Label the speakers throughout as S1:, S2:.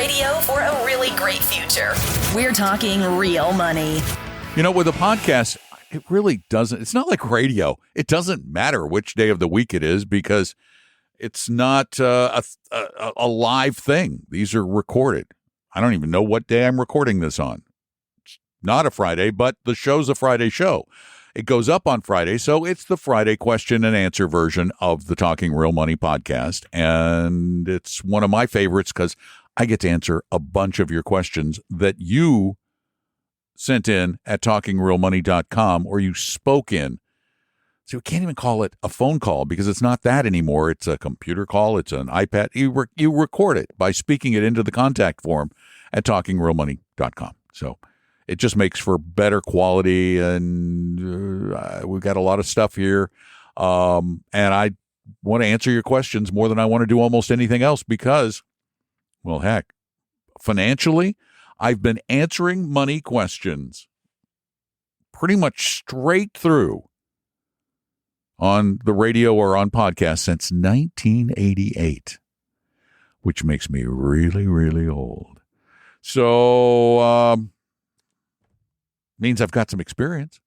S1: radio for a really great future. We're talking real money.
S2: You know, with a podcast, it really doesn't. It's not like radio. It doesn't matter which day of the week it is because it's not a live thing. These are recorded. I don't even know what day I'm recording this on. It's not a Friday, but the show's a Friday show. It goes up on Friday, so it's the Friday question and answer version of the Talking Real Money podcast. And it's one of my favorites because I get to answer a bunch of your questions that you sent in at talkingrealmoney.com or you spoke in. So we can't even call it a phone call because it's not that anymore. It's a computer call. It's an iPad. You record it by speaking it into the contact form at talkingrealmoney.com. So it just makes for better quality, and we've got a lot of stuff here. And I want to answer your questions more than I want to do almost anything else because, well, heck, financially, I've been answering money questions pretty much straight through on the radio or on podcast since 1988, which makes me really, really old. So, means I've got some experience.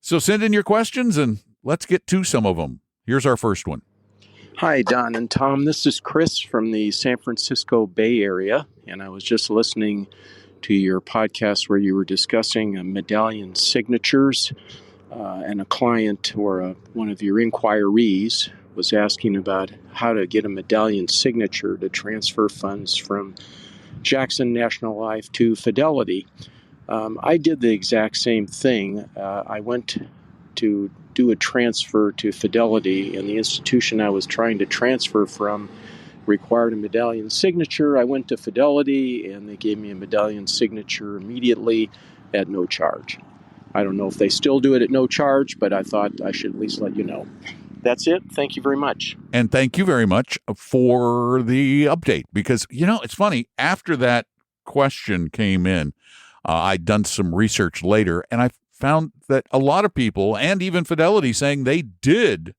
S2: So send in your questions and let's get to some of them. Here's our first one.
S3: Hi, Don and Tom. This is Chris from the San Francisco Bay Area, and I was just listening to your podcast where you were discussing medallion signatures, and a client or one of your inquirees was asking about how to get a medallion signature to transfer funds from Jackson National Life to Fidelity. I did the exact same thing. I went to do a transfer to Fidelity, and the institution I was trying to transfer from required a medallion signature. I went to Fidelity, and they gave me a medallion signature immediately at no charge. I don't know if they still do it at no charge, but I thought I should at least let you know. That's it. Thank you very much.
S2: And thank you very much for the update because, you know, it's funny. After that question came in, I'd done some research later, and I found that a lot of people, and even Fidelity, saying they did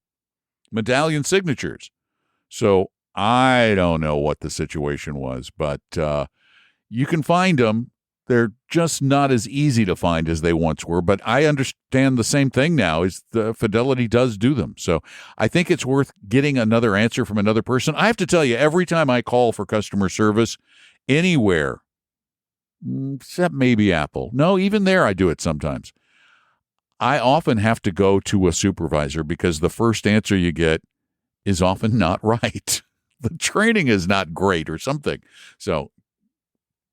S2: medallion signatures. So I don't know what the situation was, but you can find them. They're just not as easy to find as they once were. But I understand the same thing now is the Fidelity does do them. So I think it's worth getting another answer from another person. I have to tell you, every time I call for customer service anywhere, except maybe Apple. No, even there I do it sometimes. I often have to go to a supervisor because the first answer you get is often not right. The training is not great or something. So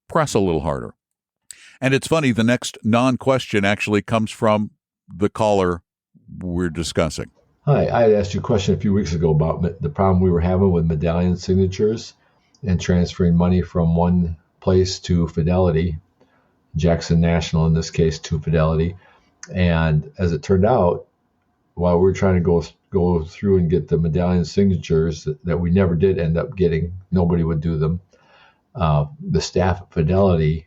S2: press a little harder. And it's funny, the next non-question actually comes from the caller we're discussing.
S4: Hi, I had asked you a question a few weeks ago about the problem we were having with medallion signatures and transferring money from one place to Fidelity, Jackson National in this case to Fidelity. And as it turned out, while we were trying to go through and get the medallion signatures that we never did end up getting, nobody would do them, the staff at Fidelity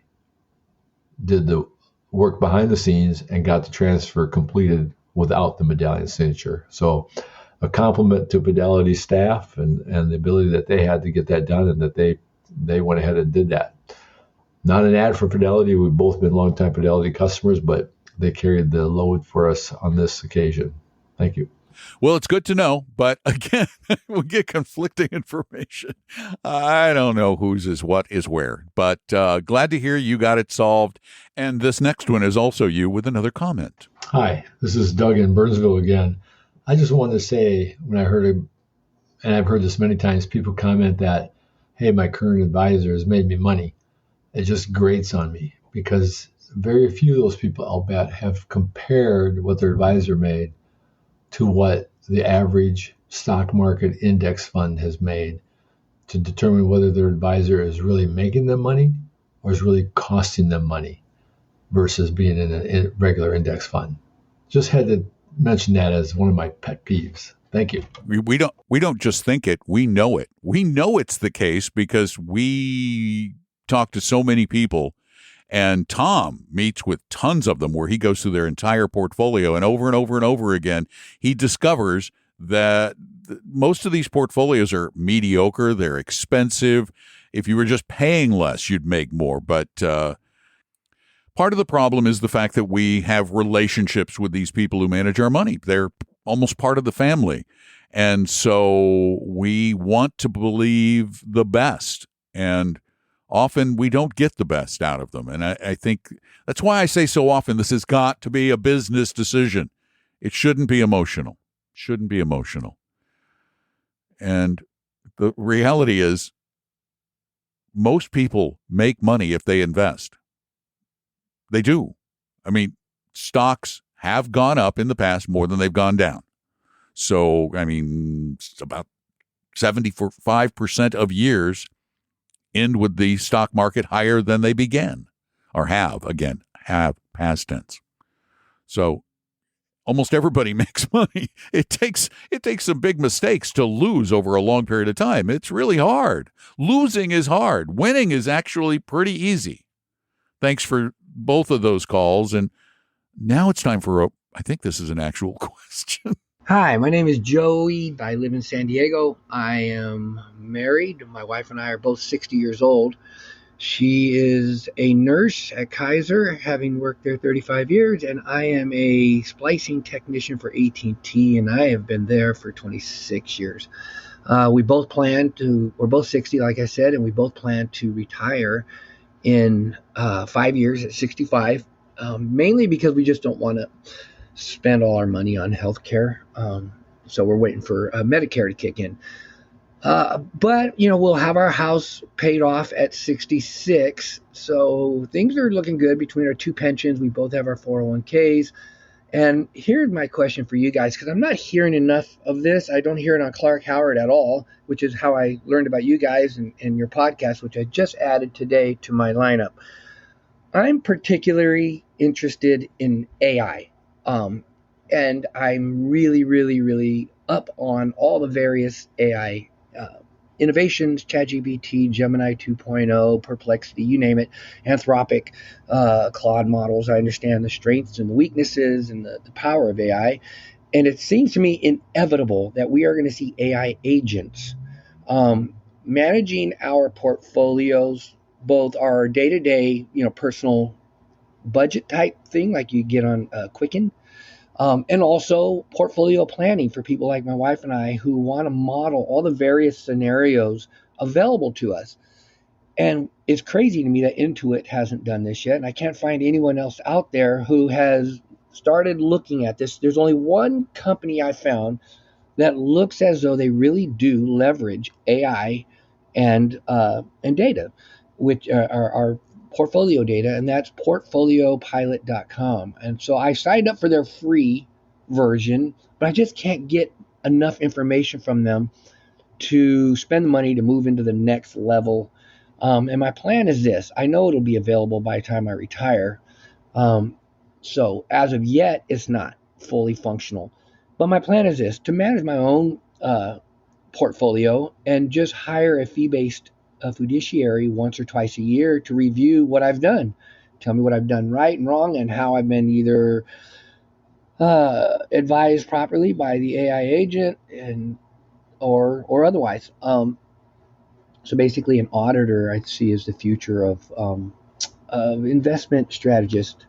S4: did the work behind the scenes and got the transfer completed without the medallion signature. So a compliment to Fidelity staff and the ability that they had to get that done and that they went ahead and did that. Not an ad for Fidelity. We've both been longtime Fidelity customers, but they carried the load for us on this occasion. Thank you.
S2: Well, it's good to know, but again, we get conflicting information. I don't know whose is what is where, but glad to hear you got it solved. And this next one is also you with another comment.
S4: Hi, this is Doug in Burnsville again. I just wanted to say when I heard it, and I've heard this many times, people comment that, hey, my current advisor has made me money. It just grates on me because very few of those people, I'll bet, have compared what their advisor made to what the average stock market index fund has made to determine whether their advisor is really making them money or is really costing them money versus being in a regular index fund. Just had to mention that as one of my pet peeves. Thank you.
S2: We don't just think it, we know it. We know it's the case because we talk to so many people. And Tom meets with tons of them where he goes through their entire portfolio and over again, he discovers that most of these portfolios are mediocre. They're expensive. If you were just paying less, you'd make more. But part of the problem is the fact that we have relationships with these people who manage our money. They're almost part of the family. And so we want to believe the best. And often we don't get the best out of them. And I think that's why I say so often this has got to be a business decision. It shouldn't be emotional. Shouldn't be emotional. And the reality is most people make money if they invest. They do. I mean, stocks have gone up in the past more than they've gone down. So, I mean, it's about 75% of years end with the stock market higher than they began, or have past tense. So almost everybody makes money. It takes some big mistakes to lose over a long period of time. It's really hard. Losing is hard. Winning is actually pretty easy. Thanks for both of those calls. And now it's time for I think this is an actual question.
S5: Hi, my name is Joey. I live in San Diego. I am married. My wife and I are both 60 years old. She is a nurse at Kaiser, having worked there 35 years, and I am a splicing technician for AT&T, and I have been there for 26 years. We're both 60, like I said, and we both plan to retire in 5 years at 65, mainly because we just don't want to spend all our money on healthcare. So we're waiting for Medicare to kick in. But, we'll have our house paid off at 66. So things are looking good between our two pensions. We both have our 401ks. And here's my question for you guys, because I'm not hearing enough of this. I don't hear it on Clark Howard at all, which is how I learned about you guys and your podcast, which I just added today to my lineup. I'm particularly interested in AI. And I'm really, really, really up on all the various AI innovations, ChatGPT, Gemini 2.0, Perplexity, you name it, Anthropic, Claude models. I understand the strengths and the weaknesses and the power of AI. And it seems to me inevitable that we are going to see AI agents managing our portfolios, both our day-to-day, personal budget type thing like you get on Quicken, and also portfolio planning for people like my wife and I who want to model all the various scenarios available to us. And it's crazy to me that Intuit hasn't done this yet, and I can't find anyone else out there who has started looking at this. There's only one company I found that looks as though they really do leverage AI and data, which are portfolio data, and that's portfoliopilot.com. And so I signed up for their free version, but I just can't get enough information from them to spend the money to move into the next level. And my plan is this. I know it'll be available by the time I retire. So as of yet, it's not fully functional. But my plan is this, to manage my own portfolio and just hire a fee-based fiduciary once or twice a year to review what I've done, tell me what I've done right and wrong, and how I've been either advised properly by the AI agent or otherwise. So basically, an auditor I see as the future of investment strategist.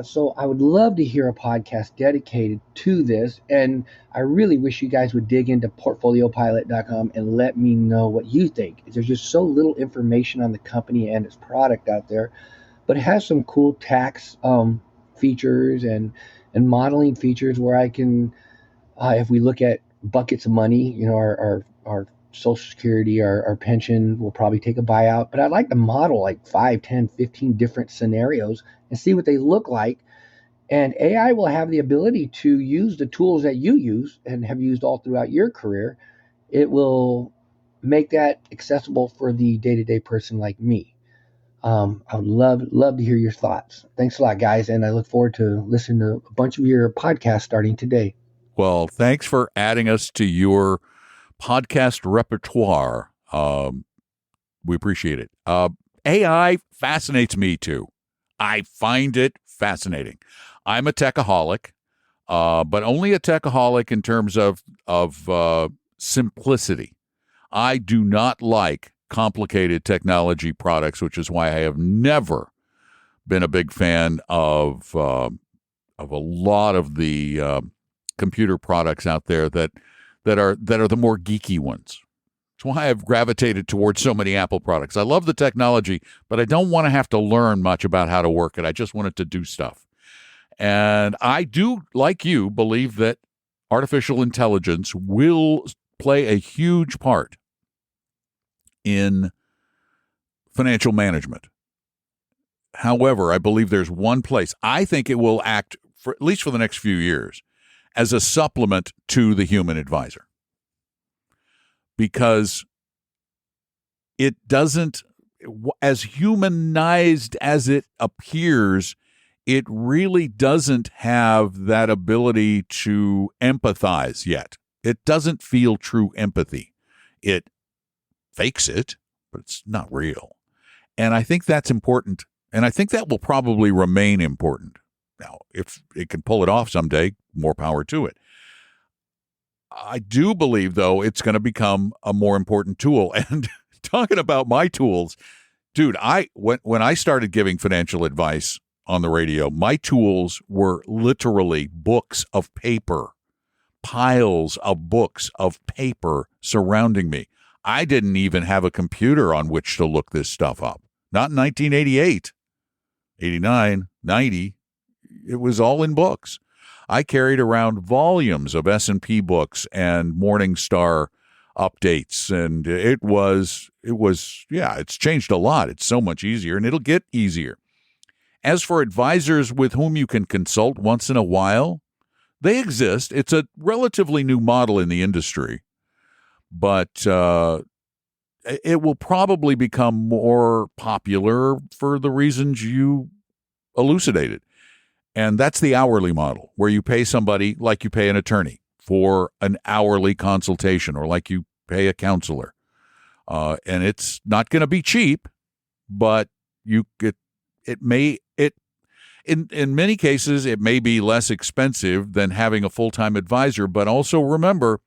S5: So I would love to hear a podcast dedicated to this, and I really wish you guys would dig into portfoliopilot.com and let me know what you think. There's just so little information on the company and its product out there, but it has some cool tax features and modeling features where I can, if we look at buckets of money, our Social Security, our pension will probably take a buyout, but I'd like to model like 5, 10, 15 different scenarios and see what they look like. And AI will have the ability to use the tools that you use and have used all throughout your career. It will make that accessible for the day-to-day person like me. I would love to hear your thoughts. Thanks a lot, guys, and I look forward to listening to a bunch of your podcasts starting today.
S2: Well, thanks for adding us to your podcast repertoire. We appreciate it. AI fascinates me too. I find it fascinating. I'm a techaholic, but only a techaholic in terms of simplicity. I do not like complicated technology products, which is why I have never been a big fan of a lot of the computer products out there that are the more geeky ones. That's why I've gravitated towards so many Apple products. I love the technology, but I don't want to have to learn much about how to work it. I just want it to do stuff. And I do, like you, believe that artificial intelligence will play a huge part in financial management. However, I believe there's one place. I think it will act, for at least for the next few years, as a supplement to the human advisor. Because it doesn't, as humanized as it appears, it really doesn't have that ability to empathize yet. It doesn't feel true empathy. It fakes it, but it's not real. And I think that's important. And I think that will probably remain important. Now, if it can pull it off someday, more power to it. I do believe, though, it's going to become a more important tool. And talking about my tools, dude, when I started giving financial advice on the radio, my tools were literally books of paper, piles of books of paper surrounding me. I didn't even have a computer on which to look this stuff up. Not in 1988, 89, 90. It was all in books. I carried around volumes of S&P books and Morningstar updates, and it's changed a lot. It's so much easier, and it'll get easier. As for advisors with whom you can consult once in a while, they exist. It's a relatively new model in the industry, but it will probably become more popular for the reasons you elucidated. And that's the hourly model, where you pay somebody like you pay an attorney for an hourly consultation, or like you pay a counselor. And it's not going to be cheap, but in many cases, it may be less expensive than having a full-time advisor. But also remember,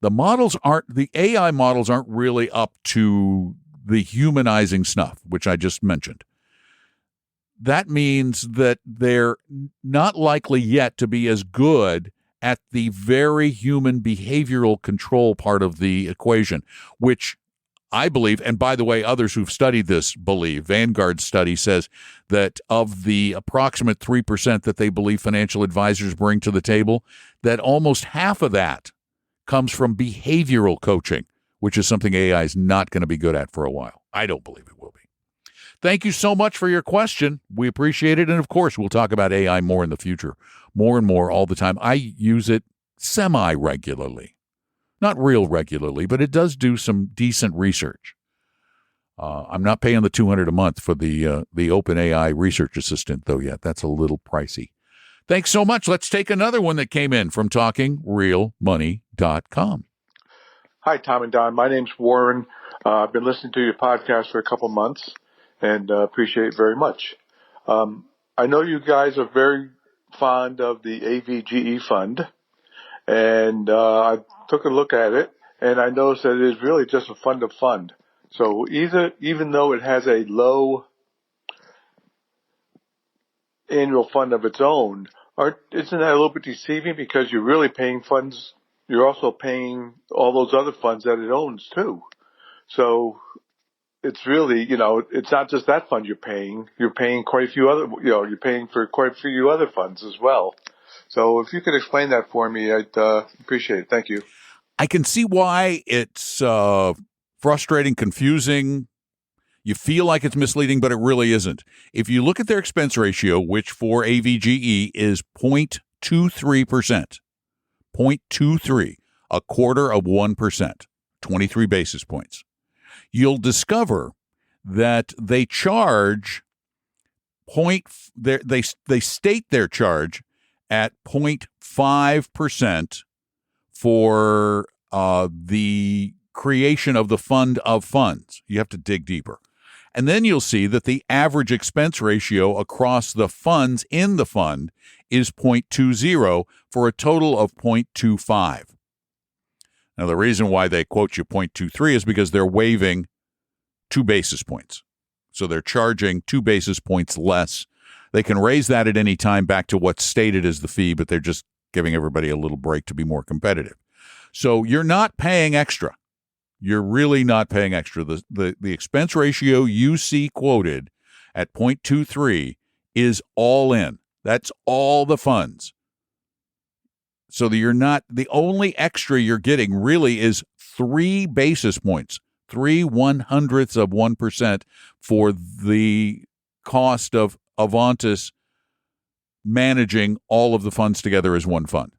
S2: the AI models aren't really up to the humanizing snuff, which I just mentioned. That means that they're not likely yet to be as good at the very human behavioral control part of the equation, which I believe, and by the way, others who've studied this believe, Vanguard's study says that of the approximate 3% that they believe financial advisors bring to the table, that almost half of that comes from behavioral coaching, which is something AI is not going to be good at for a while. I don't believe it will be. Thank you so much for your question. We appreciate it. And of course, we'll talk about AI more in the future, more and more all the time. I use it semi-regularly, not real regularly, but it does do some decent research. I'm not paying the $200 a month for the OpenAI research assistant, though, yet. That's a little pricey. Thanks so much. Let's take another one that came in from TalkingRealMoney.com.
S6: Hi, Tom and Don. My name's Warren. I've been listening to your podcast for a couple months and appreciate it very much. I know you guys are very fond of the AVGE fund, and I took a look at it, and I noticed that it is really just a fund of fund. So even though it has a low annual fund of its own, isn't that a little bit deceiving, because you're really paying funds, you're also paying all those other funds that it owns too. So it's really, it's not just that fund you're paying quite a few other, you're paying for quite a few other funds as well. So if you could explain that for me, I'd appreciate it. Thank you.
S2: I can see why it's frustrating, confusing. You feel like it's misleading, but it really isn't. If you look at their expense ratio, which for AVGE is 0.23%, 0.23, a quarter of 1%, 23 basis points, you'll discover that they charge they state their charge at 0.5% for the creation of the fund of funds. You have to dig deeper. And then you'll see that the average expense ratio across the funds in the fund is 0.20 for a total of 0.25. Now, the reason why they quote you 0.23 is because they're waiving 2 basis points. So they're charging 2 basis points less. They can raise that at any time back to what's stated as the fee, but they're just giving everybody a little break to be more competitive. So you're not paying extra. You're really not paying extra. The expense ratio you see quoted at 0.23 is all in. That's all the funds. So that you're not, the only extra you're getting really is 3 basis points, 0.03 for the cost of Avantis managing all of the funds together as one fund.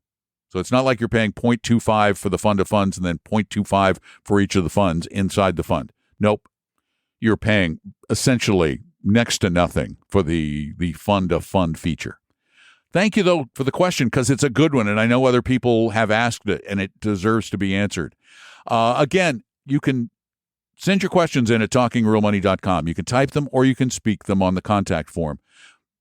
S2: So it's not like you're paying 0.25 for the fund of funds and then 0.25 for each of the funds inside the fund. Nope. You're paying essentially next to nothing for the fund of fund feature. Thank you, though, for the question, because it's a good one, and I know other people have asked it, and it deserves to be answered. Again, you can send your questions in at talkingrealmoney.com. You can type them or you can speak them on the contact form.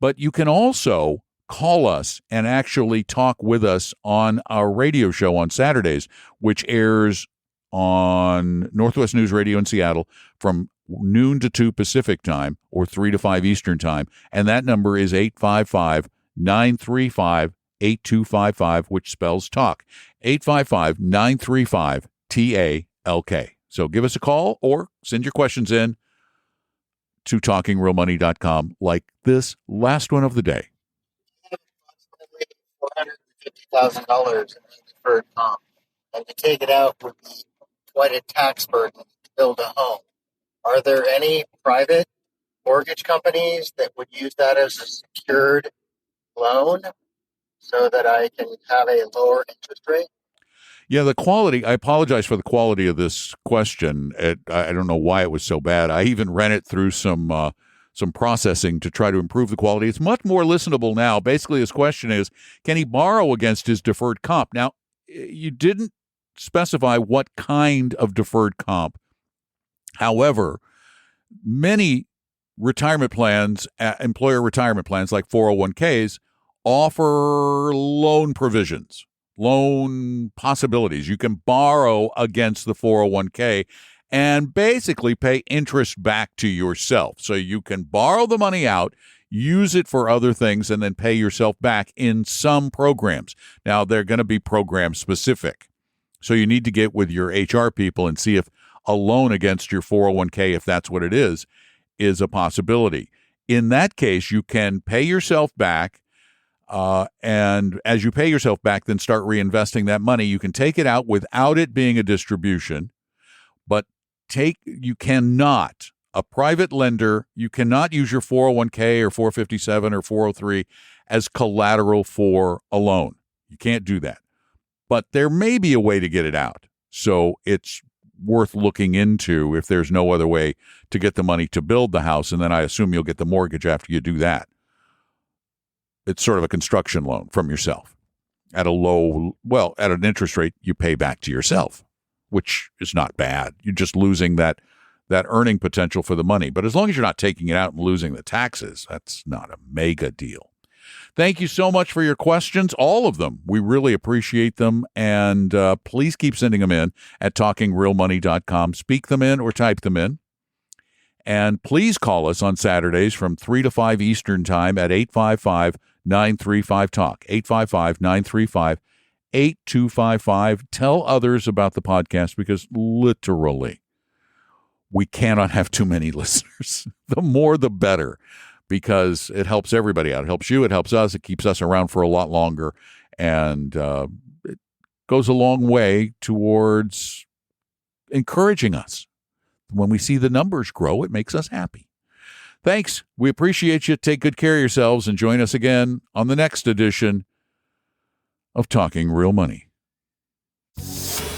S2: But you can also call us and actually talk with us on our radio show on Saturdays, which airs on Northwest News Radio in Seattle from noon to 2 Pacific time or 3 to 5 Eastern time. And that number is 855-935-8255, which spells talk. 855-935-TALK. So give us a call or send your questions in to talkingrealmoney.com like this last one of the day.
S7: $450,000 in deferred comp, and to take it out would be quite a tax burden to build a home. Are there any private mortgage companies that would use that as a secured loan so that I can have a lower interest rate?
S2: Yeah, the quality, I apologize for the quality of this question. I don't know why it was so bad. I even ran it through some processing to try to improve the quality. It's much more listenable now. Basically, his question is, can he borrow against his deferred comp? Now, you didn't specify what kind of deferred comp. However, many retirement plans, employer retirement plans like 401ks, offer loan provisions, loan possibilities. You can borrow against the 401k and basically pay interest back to yourself. So you can borrow the money out, use it for other things, and then pay yourself back in some programs. Now, they're going to be program specific. So you need to get with your HR people and see if a loan against your 401k, if that's what it is a possibility. In that case, you can pay yourself back. And as you pay yourself back, then start reinvesting that money. You can take it out without it being a distribution, but you cannot, a private lender, you cannot use your 401k or 457 or 403 as collateral for a loan. You can't do that. But there may be a way to get it out. So it's worth looking into if there's no other way to get the money to build the house. And then I assume you'll get the mortgage after you do that. It's sort of a construction loan from yourself at at an interest rate you pay back to yourself, which is not bad. You're just losing that earning potential for the money. But as long as you're not taking it out and losing the taxes, that's not a mega deal. Thank you so much for your questions, all of them. We really appreciate them. And please keep sending them in at talkingrealmoney.com. Speak them in or type them in. And please call us on Saturdays from 3 to 5 Eastern time at 855-935-TALK, 855-935-8255. Tell others about the podcast because literally we cannot have too many listeners. The more, the better, because it helps everybody out. It helps you. It helps us. It keeps us around for a lot longer. And it goes a long way towards encouraging us. When we see the numbers grow, it makes us happy. Thanks. We appreciate you. Take good care of yourselves and join us again on the next edition of Talking Real Money.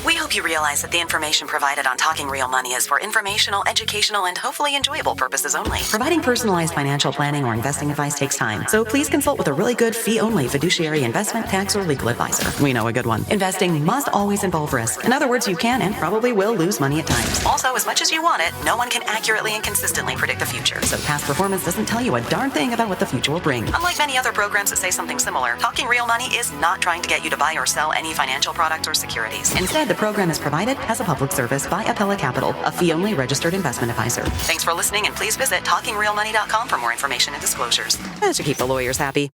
S1: We hope you realize that the information provided on Talking Real Money is for informational, educational, and hopefully enjoyable purposes only. Providing personalized financial planning or investing advice takes time, so please consult with a really good fee-only fiduciary investment, tax, or legal advisor. We know a good one. Investing must always involve risk. In other words, you can and probably will lose money at times. Also, as much as you want it, no one can accurately and consistently predict the future. So past performance doesn't tell you a darn thing about what the future will bring. Unlike many other programs that say something similar, Talking Real Money is not trying to get you to buy or sell any financial products or securities. Instead, the program program is provided as a public service by Appella Capital, a fee-only registered investment advisor. Thanks for listening, and please visit talkingrealmoney.com for more information and disclosures. And to keep the lawyers happy.